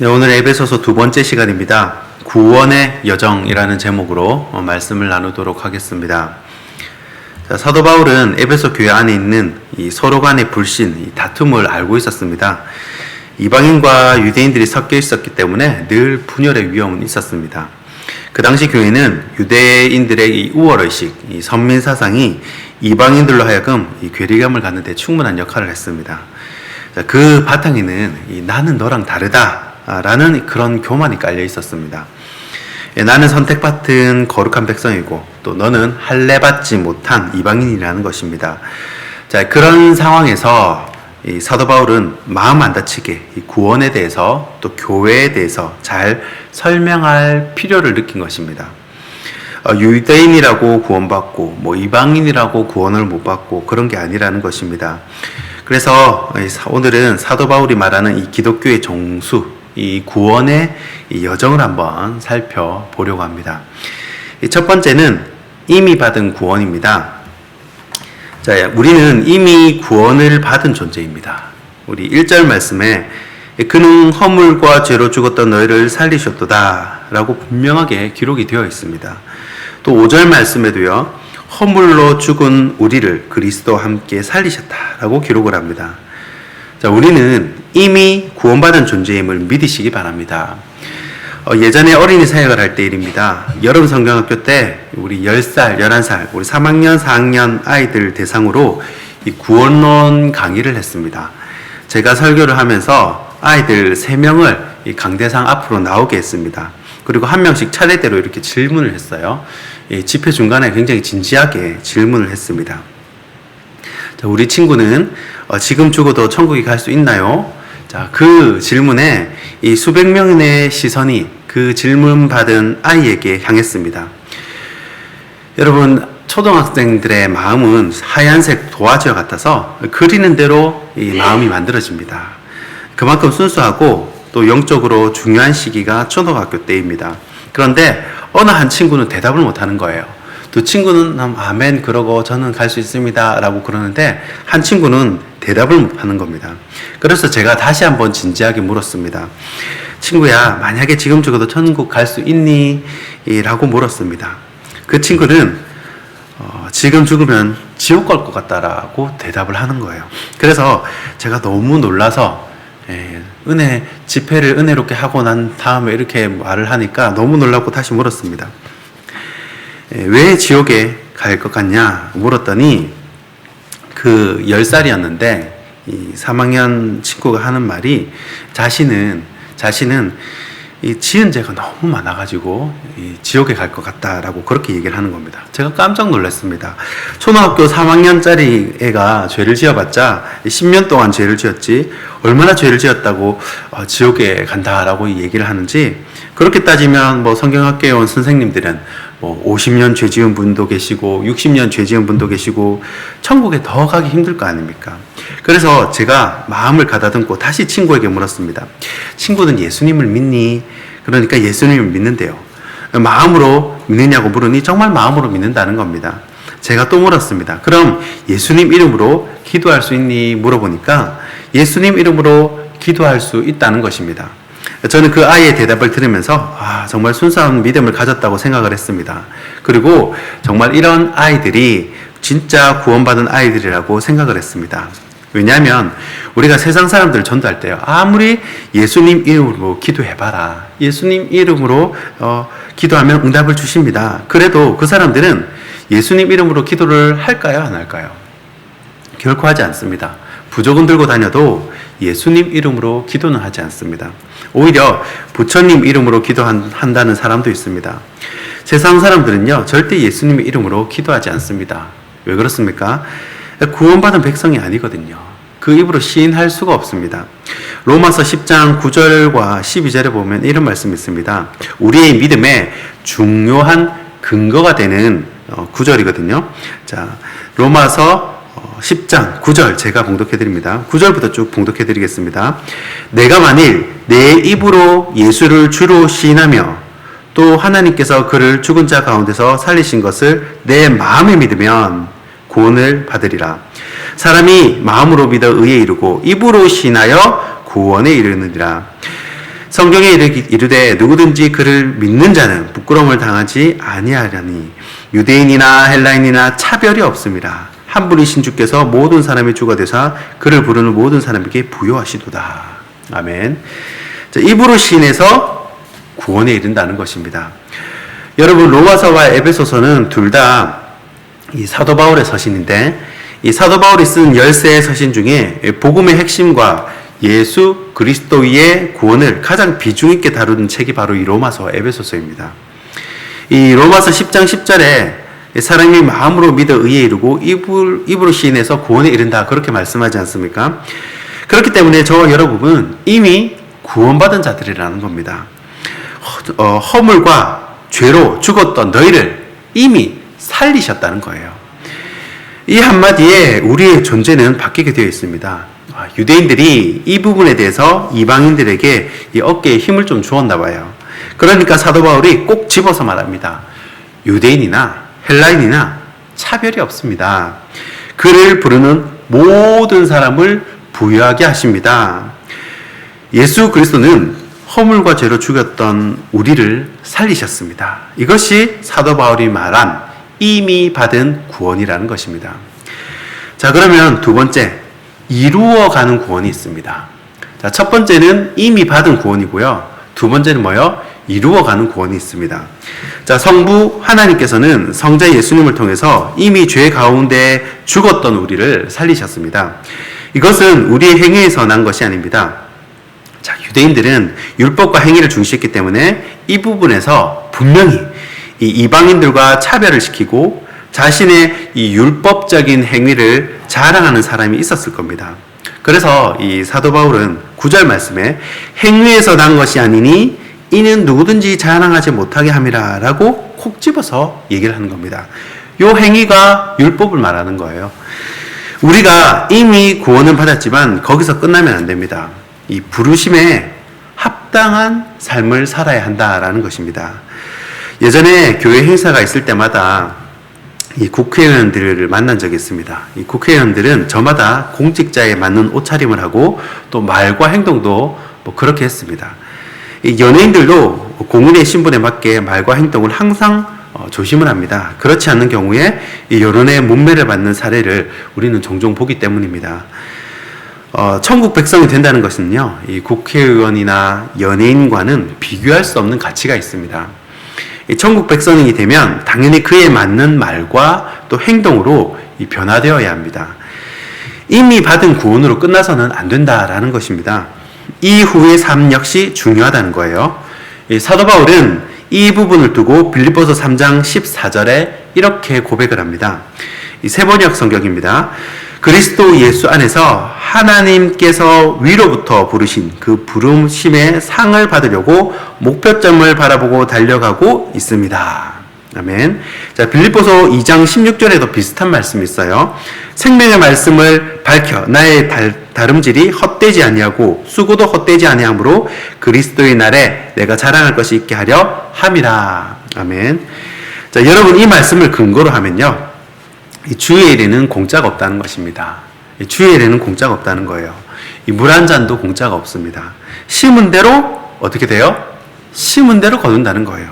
네, 오늘 에베소서 두 번째 시간입니다. 구원의 여정이라는 제목으로 말씀을 나누도록 하겠습니다. 자, 사도 바울은 에베소 교회 안에 있는 이 서로 간의 불신, 이 다툼을 알고 있었습니다. 이방인과 유대인들이 섞여 있었기 때문에 늘 분열의 위험은 있었습니다. 그 당시 교회는 유대인들의 이 우월의식, 이 선민 사상이 이방인들로 하여금 이 괴리감을 갖는 데 충분한 역할을 했습니다. 자, 그 바탕에는 이 나는 너랑 다르다 라는 그런 교만이 깔려 있었습니다. 나는 선택받은 거룩한 백성이고 또 너는 할례받지 못한 이방인이라는 것입니다. 자, 그런 상황에서 이 사도 바울은 마음 안 다치게 이 구원에 대해서 또 교회에 대해서 잘 설명할 필요를 느낀 것입니다. 유대인이라고 구원받고 뭐 이방인이라고 구원을 못 받고 그런 게 아니라는 것입니다. 그래서 오늘은 사도 바울이 말하는 이 기독교의 정수, 이 구원의 이 여정을 한번 살펴보려고 합니다. 첫 번째는 이미 받은 구원입니다. 자, 우리는 이미 구원을 받은 존재입니다. 우리 1절 말씀에 그는 허물과 죄로 죽었던 너희를 살리셨도다 라고 분명하게 기록이 되어 있습니다. 또 5절 말씀에도요, 허물로 죽은 우리를 그리스도와 함께 살리셨다 라고 기록을 합니다. 자, 우리는 이미 구원받은 존재임을 믿으시기 바랍니다. 예전에 어린이 사역을 할 때 일입니다. 여름 성경학교 때 우리 10살, 11살, 우리 3학년, 4학년 아이들 대상으로 이 구원론 강의를 했습니다. 제가 설교를 하면서 아이들 3명을 이 강대상 앞으로 나오게 했습니다. 그리고 한 명씩 차례대로 이렇게 질문을 했어요. 이 집회 중간에 굉장히 진지하게 질문을 했습니다. 자, 우리 친구는 지금 죽어도 천국에 갈 수 있나요? 자, 그 질문에 이 수백 명의 시선이 그 질문 받은 아이에게 향했습니다. 여러분, 초등학생들의 마음은 하얀색 도화지와 같아서 그리는 대로 이 마음이 만들어집니다. 그만큼 순수하고 또 영적으로 중요한 시기가 초등학교 때입니다. 그런데 어느 한 친구는 대답을 못하는 거예요. 두 친구는 아멘 그러고 저는 갈 수 있습니다 라고 그러는데 한 친구는 대답을 못하는 겁니다. 그래서 제가 다시 한번 진지하게 물었습니다. 친구야, 만약에 지금 죽어도 천국 갈 수 있니? 라고 물었습니다. 그 친구는 지금 죽으면 지옥 갈 것 같다라고 대답을 하는 거예요. 그래서 제가 너무 놀라서 집회를 은혜롭게 하고 난 다음에 이렇게 말을 하니까 너무 놀랍고 다시 물었습니다. 왜 지옥에 갈 것 같냐 물었더니 그 10살이었는데 이 3학년 친구가 하는 말이 자신은 이 지은 죄가 너무 많아가지고 이 지옥에 갈 것 같다라고 그렇게 얘기를 하는 겁니다. 제가 깜짝 놀랐습니다. 초등학교 3학년짜리 애가 죄를 지어봤자 10년 동안 죄를 지었지 얼마나 죄를 지었다고 지옥에 간다라고 얘기를 하는지, 그렇게 따지면 뭐 성경학교에 온 선생님들은 뭐 50년 죄 지은 분도 계시고 60년 죄 지은 분도 계시고 천국에 더 가기 힘들 거 아닙니까? 그래서 제가 마음을 가다듬고 다시 친구에게 물었습니다. 친구는 예수님을 믿니? 그러니까 예수님을 믿는데요. 마음으로 믿느냐고 물으니 정말 마음으로 믿는다는 겁니다. 제가 또 물었습니다. 그럼 예수님 이름으로 기도할 수 있니? 물어보니까 예수님 이름으로 기도할 수 있다는 것입니다. 저는 그 아이의 대답을 들으면서 정말 순수한 믿음을 가졌다고 생각을 했습니다. 그리고 정말 이런 아이들이 진짜 구원받은 아이들이라고 생각을 했습니다. 왜냐하면 우리가 세상 사람들을 전도할 때요, 아무리 예수님 이름으로 기도해봐라, 예수님 이름으로 기도하면 응답을 주십니다. 그래도 그 사람들은 예수님 이름으로 기도를 할까요, 안 할까요? 결코 하지 않습니다. 부적은 들고 다녀도 예수님 이름으로 기도는 하지 않습니다. 오히려 부처님 이름으로 기도한다는 사람도 있습니다. 세상 사람들은요, 절대 예수님의 이름으로 기도하지 않습니다. 왜 그렇습니까? 구원받은 백성이 아니거든요. 그 입으로 시인할 수가 없습니다. 로마서 10장 9절과 12절에 보면 이런 말씀이 있습니다. 우리의 믿음의 중요한 근거가 되는 구절이거든요. 자, 로마서 10장 9절 제가 봉독해드립니다. 9절부터 쭉 봉독해드리겠습니다. 내가 만일 내 입으로 예수를 주로 시인하며 또 하나님께서 그를 죽은 자 가운데서 살리신 것을 내 마음에 믿으면 구원을 받으리라. 사람이 마음으로 믿어 의에 이르고 입으로 시인하여 구원에 이르느니라. 성경에 이르되 누구든지 그를 믿는 자는 부끄러움을 당하지 아니하려니 유대인이나 헬라인이나 차별이 없습니다. 한 분이신 주께서 모든 사람의 주가 되사 그를 부르는 모든 사람에게 부요하시도다. 아멘. 자, 입으로 시인해서 구원에 이른다는 것입니다. 여러분, 로마서와 에베소서는 둘 다 이 사도 바울의 서신인데, 이 사도 바울이 쓴 10세의 서신 중에 복음의 핵심과 예수 그리스도의 구원을 가장 비중 있게 다루는 책이 바로 이 로마서 에베소서입니다. 이 로마서 10장 10절에 사람이 마음으로 믿어 의에 이르고 입으로 시인해서 구원에 이른다, 그렇게 말씀하지 않습니까? 그렇기 때문에 저와 여러분은 이미 구원받은 자들이라는 겁니다. 허물과 죄로 죽었던 너희를 이미 살리셨다는 거예요. 이 한마디에 우리의 존재는 바뀌게 되어 있습니다. 유대인들이 이 부분에 대해서 이방인들에게 이 어깨에 힘을 좀 주었나 봐요. 그러니까 사도 바울이 꼭 집어서 말합니다. 유대인이나 헬라인이나 차별이 없습니다. 그를 부르는 모든 사람을 부유하게 하십니다. 예수 그리스도는 허물과 죄로 죽였던 우리를 살리셨습니다. 이것이 사도 바울이 말한 이미 받은 구원이라는 것입니다. 자, 그러면 두 번째, 이루어가는 구원이 있습니다. 자, 첫 번째는 이미 받은 구원이고요. 두 번째는 뭐요? 이루어가는 구원이 있습니다. 자, 성부 하나님께서는 성자 예수님을 통해서 이미 죄 가운데 죽었던 우리를 살리셨습니다. 이것은 우리의 행위에서 난 것이 아닙니다. 자, 유대인들은 율법과 행위를 중시했기 때문에 이 부분에서 분명히 이 이방인들과 차별을 시키고 자신의 이 율법적인 행위를 자랑하는 사람이 있었을 겁니다. 그래서 이 사도 바울은 9절 말씀에 행위에서 난 것이 아니니 이는 누구든지 자랑하지 못하게 함이라 라고 콕 집어서 얘기를 하는 겁니다. 이 행위가 율법을 말하는 거예요. 우리가 이미 구원은 받았지만 거기서 끝나면 안 됩니다. 이 부르심에 합당한 삶을 살아야 한다라는 것입니다. 예전에 교회 행사가 있을 때마다 이 국회의원들을 만난 적이 있습니다. 이 국회의원들은 저마다 공직자에 맞는 옷차림을 하고 또 말과 행동도 뭐 그렇게 했습니다. 이 연예인들도 공인의 신분에 맞게 말과 행동을 항상 조심을 합니다. 그렇지 않는 경우에 이 여론의 문매를 받는 사례를 우리는 종종 보기 때문입니다. 천국 백성이 된다는 것은요, 이 국회의원이나 연예인과는 비교할 수 없는 가치가 있습니다. 천국 백성이 되면 당연히 그에 맞는 말과 또 행동으로 변화되어야 합니다. 이미 받은 구원으로 끝나서는 안 된다라는 것입니다. 이후의 삶 역시 중요하다는 거예요. 사도 바울은 이 부분을 두고 빌립보서 3장 14절에 이렇게 고백을 합니다. 이 세번역 성경입니다. 그리스도 예수 안에서 하나님께서 위로부터 부르신 그 부르심의 상을 받으려고 목표점을 바라보고 달려가고 있습니다. 아멘. 자, 빌립보서 2장 16절에도 비슷한 말씀이 있어요. 생명의 말씀을 밝혀 나의 다름질이 헛되지 아니하고 수고도 헛되지 아니하므로 그리스도의 날에 내가 자랑할 것이 있게 하려 함이라. 아멘. 자, 여러분, 이 말씀을 근거로 하면요, 이 주일에는 공짜가 없다는 것입니다. 주일에는 공짜가 없다는 거예요. 이 물 한 잔도 공짜가 없습니다. 심은 대로 어떻게 돼요? 심은 대로 거둔다는 거예요.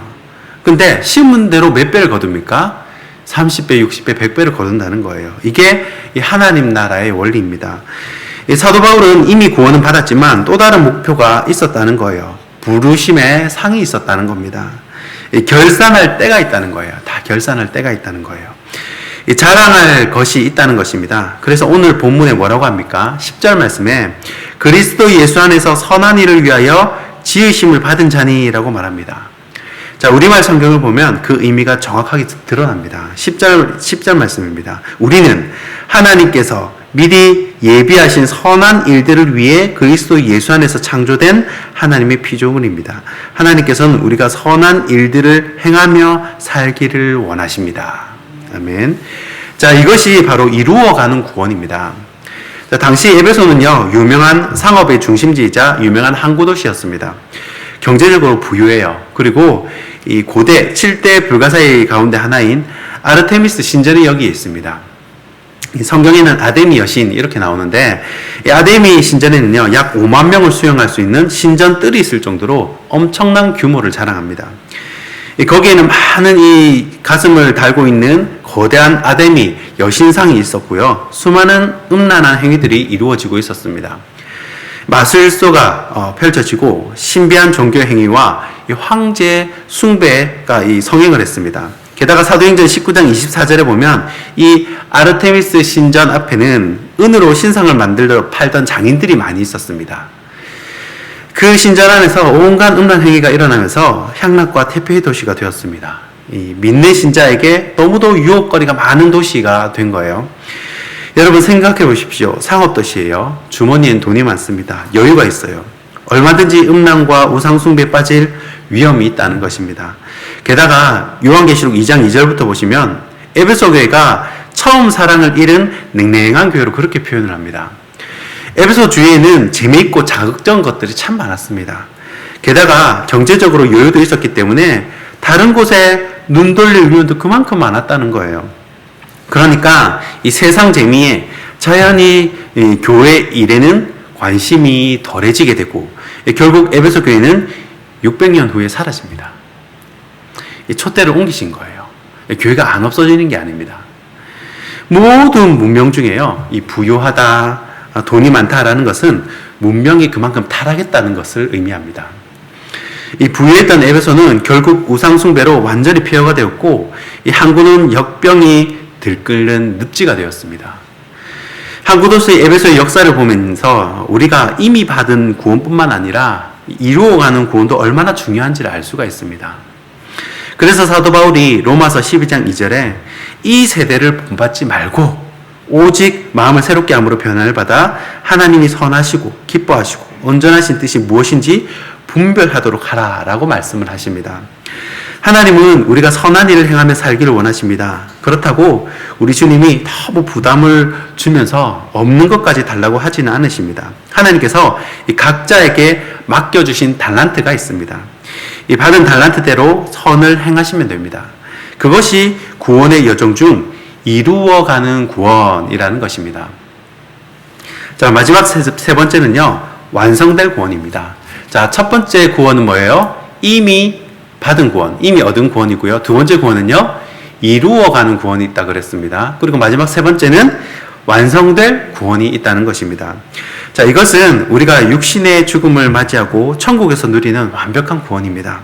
근데 심은 대로 몇 배를 거둡니까? 30배, 60배, 100배를 거둔다는 거예요. 이게 이 하나님 나라의 원리입니다. 이 사도 바울은 이미 구원은 받았지만 또 다른 목표가 있었다는 거예요. 부르심의 상이 있었다는 겁니다. 결산할 때가 있다는 거예요. 다 결산할 때가 있다는 거예요. 자랑할 것이 있다는 것입니다. 그래서 오늘 본문에 뭐라고 합니까? 10절 말씀에 그리스도 예수 안에서 선한 일을 위하여 지으심을 받은 자니라고 말합니다. 자, 우리말 성경을 보면 그 의미가 정확하게 드러납니다. 10절 말씀입니다. 우리는 하나님께서 미리 예비하신 선한 일들을 위해 그리스도 예수 안에서 창조된 하나님의 피조물입니다. 하나님께서는 우리가 선한 일들을 행하며 살기를 원하십니다. 아멘. 자, 이것이 바로 이루어가는 구원입니다. 자, 당시 에베소는요, 유명한 상업의 중심지이자 유명한 항구 도시였습니다. 경제적으로 부유해요. 그리고 이 고대 7대 불가사의 가운데 하나인 아르테미스 신전이 여기에 있습니다. 이 성경에는 아데미 여신 이렇게 나오는데, 이 아데미 신전에는요 약 5만 명을 수용할 수 있는 신전 뜰이 있을 정도로 엄청난 규모를 자랑합니다. 거기에는 많은 이 가슴을 달고 있는 거대한 아데미 여신상이 있었고요, 수많은 음란한 행위들이 이루어지고 있었습니다. 마술소가 펼쳐지고 신비한 종교 행위와 이 황제 숭배가 성행을 했습니다. 게다가 사도행전 19장 24절에 보면 이 아르테미스 신전 앞에는 은으로 신상을 만들어 팔던 장인들이 많이 있었습니다. 그 신전 안에서 온갖 음란 행위가 일어나면서 향락과 태폐의 도시가 되었습니다. 이 믿는 신자에게 너무도 유혹거리가 많은 도시가 된 거예요. 여러분 생각해 보십시오. 상업도시예요. 주머니엔 돈이 많습니다. 여유가 있어요. 얼마든지 음란과 우상숭배에 빠질 위험이 있다는 것입니다. 게다가 요한계시록 2장 2절부터 보시면 에베소 교회가 처음 사랑을 잃은 냉랭한 교회로 그렇게 표현을 합니다. 에베소 주위에는 재미있고 자극적인 것들이 참 많았습니다. 게다가 경제적으로 여유도 있었기 때문에 다른 곳에 눈 돌릴 위험도 그만큼 많았다는 거예요. 그러니까 이 세상 재미에 자연히 교회 일에는 관심이 덜해지게 되고 결국 에베소 교회는 600년 후에 사라집니다. 촛대를 옮기신 거예요. 교회가 안 없어지는 게 아닙니다. 모든 문명 중에요, 이 부유하다, 돈이 많다라는 것은 문명이 그만큼 타락했다는 것을 의미합니다. 이 부유했던 에베소는 결국 우상숭배로 완전히 폐허가 되었고, 이 항구는 역병이 들끓는 늪지가 되었습니다. 항구도시 에베소의 역사를 보면서 우리가 이미 받은 구원뿐만 아니라 이루어가는 구원도 얼마나 중요한지를 알 수가 있습니다. 그래서 사도 바울이 로마서 12장 2절에 이 세대를 본받지 말고 오직 마음을 새롭게 함으로 변화를 받아 하나님이 선하시고 기뻐하시고 온전하신 뜻이 무엇인지 분별하도록 하라라고 말씀을 하십니다. 하나님은 우리가 선한 일을 행하며 살기를 원하십니다. 그렇다고 우리 주님이 너무 부담을 주면서 없는 것까지 달라고 하지는 않으십니다. 하나님께서 이 각자에게 맡겨주신 달란트가 있습니다. 이 받은 달란트대로 선을 행하시면 됩니다. 그것이 구원의 여정 중 이루어가는 구원이라는 것입니다. 자, 마지막 세 번째는요, 완성될 구원입니다. 자, 첫 번째 구원은 뭐예요? 이미 받은 구원, 이미 얻은 구원이고요. 두 번째 구원은요, 이루어가는 구원이 있다 그랬습니다. 그리고 마지막 세 번째는 완성될 구원이 있다는 것입니다. 자, 이것은 우리가 육신의 죽음을 맞이하고 천국에서 누리는 완벽한 구원입니다.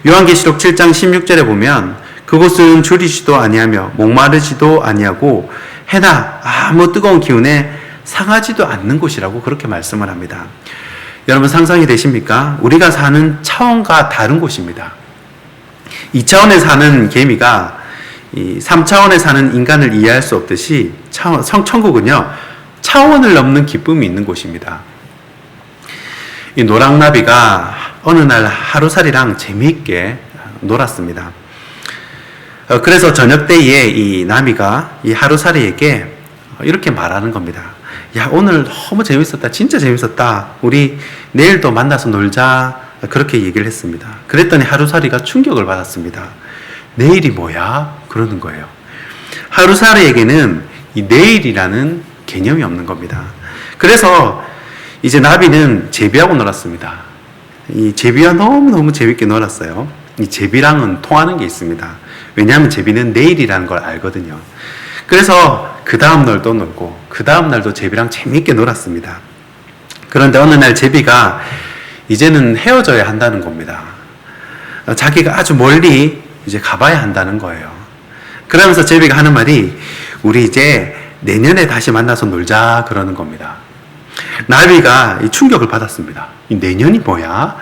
요한계시록 7장 16절에 보면 그곳은 줄이지도 아니하며 목마르지도 아니하고 해나 아무 뜨거운 기운에 상하지도 않는 곳이라고 그렇게 말씀을 합니다. 여러분 상상이 되십니까? 우리가 사는 차원과 다른 곳입니다. 2차원에 사는 개미가 이 3차원에 사는 인간을 이해할 수 없듯이 천국은요, 차원을 넘는 기쁨이 있는 곳입니다. 이 노랑나비가 어느 날 하루살이랑 재미있게 놀았습니다. 그래서 저녁 때에 이 나비가 이 하루살이에게 이렇게 말하는 겁니다. 야, 오늘 너무 재밌었다. 진짜 재밌었다. 우리 내일도 만나서 놀자. 그렇게 얘기를 했습니다. 그랬더니 하루살이가 충격을 받았습니다. 내일이 뭐야? 그러는 거예요. 하루살이에게는 이 내일이라는 개념이 없는 겁니다. 그래서 이제 나비는 제비하고 놀았습니다. 이 제비와 너무너무 재밌게 놀았어요. 이 제비랑은 통하는 게 있습니다. 왜냐하면 제비는 내일이라는 걸 알거든요. 그래서 그 다음 날도 놀고 그 다음 날도 제비랑 재밌게 놀았습니다. 그런데 어느 날 제비가 이제는 헤어져야 한다는 겁니다. 자기가 아주 멀리 이제 가봐야 한다는 거예요. 그러면서 제비가 하는 말이 우리 이제 내년에 다시 만나서 놀자 그러는 겁니다. 나비가 이 충격을 받았습니다. 이 내년이 뭐야?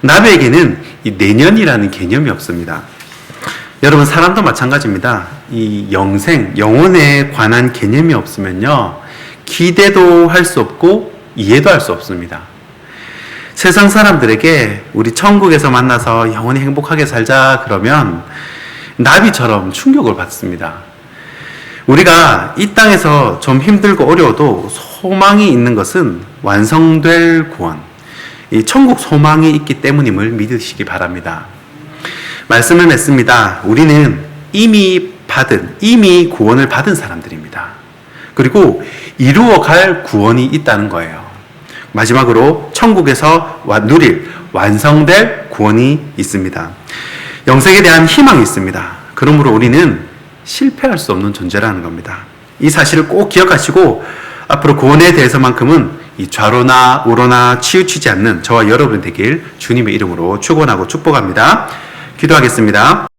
나비에게는 이 내년이라는 개념이 없습니다. 여러분 사람도 마찬가지입니다. 이 영생, 영혼에 관한 개념이 없으면요, 기대도 할 수 없고 이해도 할 수 없습니다. 세상 사람들에게 우리 천국에서 만나서 영원히 행복하게 살자 그러면 나비처럼 충격을 받습니다. 우리가 이 땅에서 좀 힘들고 어려워도 소망이 있는 것은 완성될 구원, 이 천국 소망이 있기 때문임을 믿으시기 바랍니다. 말씀을 맺습니다. 우리는 이미 구원을 받은 사람들입니다. 그리고 이루어갈 구원이 있다는 거예요. 마지막으로 천국에서 누릴 완성될 구원이 있습니다. 영생에 대한 희망이 있습니다. 그러므로 우리는 실패할 수 없는 존재라는 겁니다. 이 사실을 꼭 기억하시고 앞으로 구원에 대해서만큼은 이 좌로나 우로나 치우치지 않는 저와 여러분 되길 주님의 이름으로 축원하고 축복합니다. 기도하겠습니다.